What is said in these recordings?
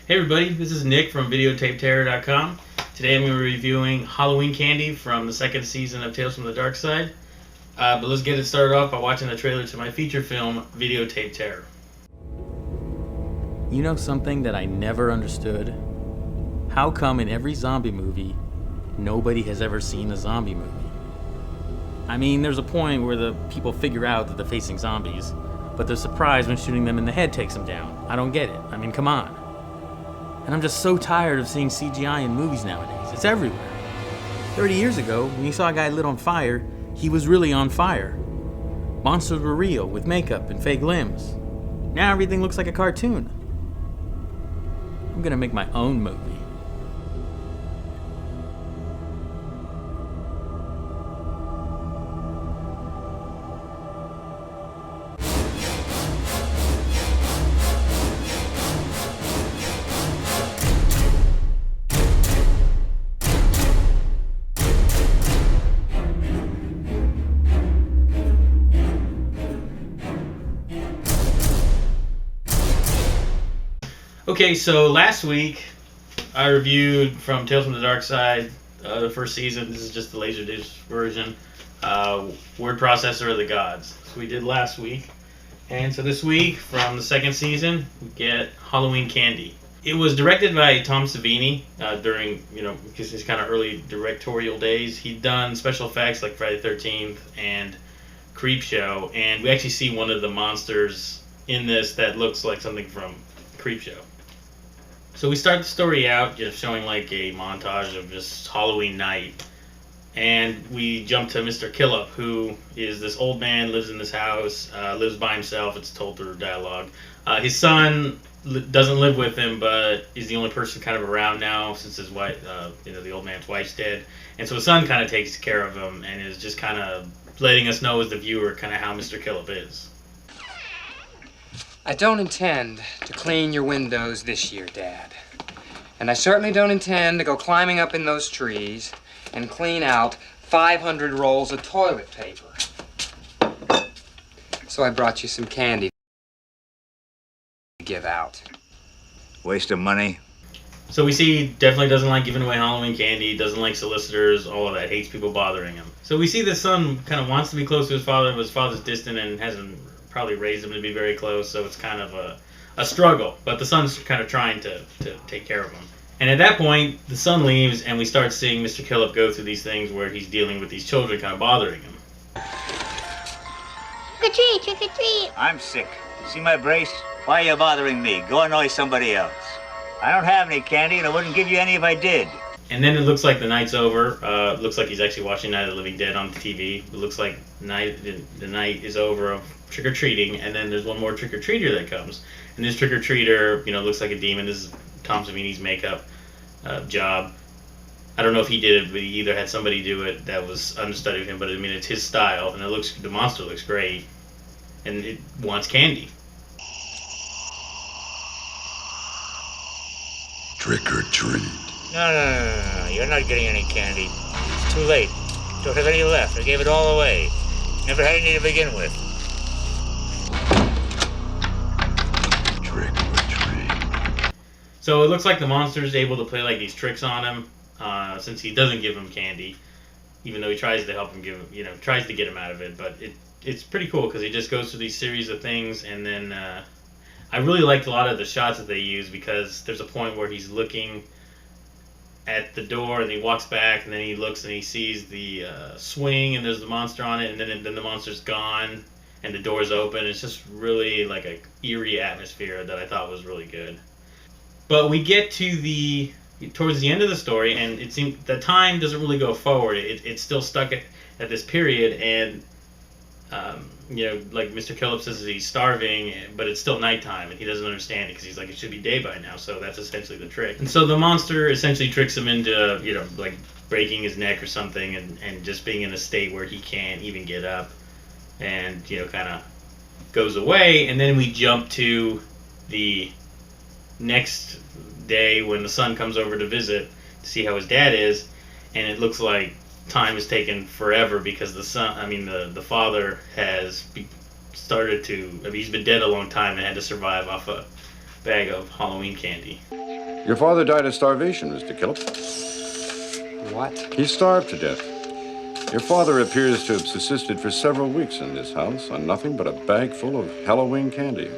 Hey everybody, this is Nick from VideotapeTerror.com. Today I'm going to be reviewing Halloween candy from the second season of Tales from the Darkside. But let's get it started off by watching the trailer to my feature film, Videotape Terror. You know something that I never understood? How come in every zombie movie, nobody has ever seen a zombie movie? I mean, there's a point where the people figure out that they're facing zombies, but they're surprised when shooting them in the head takes them down. I don't get it. I mean, come on. And I'm just so tired of seeing CGI in movies nowadays. It's everywhere. 30 years ago, when you saw a guy lit on fire, he was really on fire. Monsters were real, with makeup and fake limbs. Now everything looks like a cartoon. I'm gonna make my own movie. Okay, so last week I reviewed from Tales from the Darkside, the first season. This is just the Laserdisc version. Word Processor of the Gods. So we did last week. And so this week, from the second season, we get Halloween Candy. It was directed by Tom Savini during, because his kind of early directorial days. He'd done special effects like Friday the 13th and Creepshow. And we actually see one of the monsters in this that looks like something from Creepshow. So we start the story out just showing like a montage of just Halloween night, and we jump to Mr. Killup, who is this old man, lives in this house, lives by himself. It's told through dialogue. His son doesn't live with him, but is the only person kind of around now since his wife, the old man's wife's dead, and so his son kind of takes care of him and is just kind of letting us know as the viewer kind of how Mr. Killup is. I don't intend to clean your windows this year, Dad. And I certainly don't intend to go climbing up in those trees and clean out 500 rolls of toilet paper. So I brought you some candy to give out. Waste of money. So we see he definitely doesn't like giving away Halloween candy, doesn't like solicitors, all of that, hates people bothering him. So we see the son kind of wants to be close to his father, but his father's distant and hasn't probably raised him to be very close, so it's kind of a struggle. But the son's kind of trying to take care of him. And at that point, the son leaves, and we start seeing Mr. Killup go through these things where he's dealing with these children kind of bothering him. Trick or treat, trick or treat. I'm sick. See my brace? Why are you bothering me? Go annoy somebody else. I don't have any candy, and I wouldn't give you any if I did. And then it looks like the night's over. It looks like he's actually watching Night of the Living Dead on the TV. It looks like the night is over of trick-or-treating, and then there's one more trick-or-treater that comes. And this trick-or-treater, looks like a demon. This is Tom Savini's makeup job. I don't know if he did it, but he either had somebody do it that was understudy of him, but I mean, it's his style, and the monster looks great, and it wants candy. Trick or treat. No. You're not getting any candy. It's too late. Don't have any left. I gave it all away. Never had any to begin with. Trick or treat. So it looks like the monster is able to play like these tricks on him, since he doesn't give him candy, even though he tries to help him tries to get him out of it. But it's pretty cool because he just goes through these series of things, and then I really liked a lot of the shots that they use, because there's a point where he's looking at the door and he walks back, and then he looks and he sees the swing, and there's the monster on it, and then the monster's gone and the door's open. It's just really like a eerie atmosphere that I thought was really good. But we get to towards the end of the story, and it seems the time doesn't really go forward. It's still stuck at this period, and like Mr. Killup says, he's starving, but it's still nighttime, and he doesn't understand it because he's like, it should be day by now. So that's essentially the trick. And so the monster essentially tricks him into, like breaking his neck or something, and just being in a state where he can't even get up, and kind of goes away. And then we jump to the next day when the son comes over to visit to see how his dad is, and it looks like time has taken forever because the father has started to, he's been dead a long time and had to survive off a bag of Halloween candy. Your father died of starvation, Mr. Killup. What? He starved to death. Your father appears to have subsisted for several weeks in this house on nothing but a bag full of Halloween candy.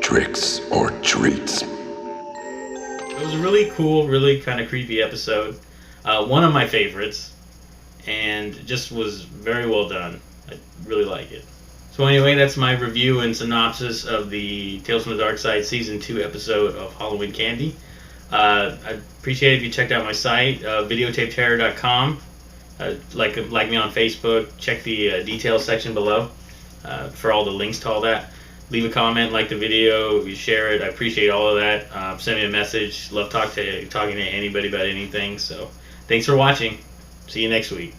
Tricks or treats. It was a really cool, really kind of creepy episode. One of my favorites, and just was very well done. I really like it. So anyway, that's my review and synopsis of the Tales from the Darkside Season 2 episode of Halloween Candy. I'd appreciate it if you checked out my site, videotapeterror.com. Like me on Facebook. Check the details section below for all the links to all that. Leave a comment, like the video, you share it. I appreciate all of that. Send me a message. Love talking to anybody about anything. So thanks for watching. See you next week.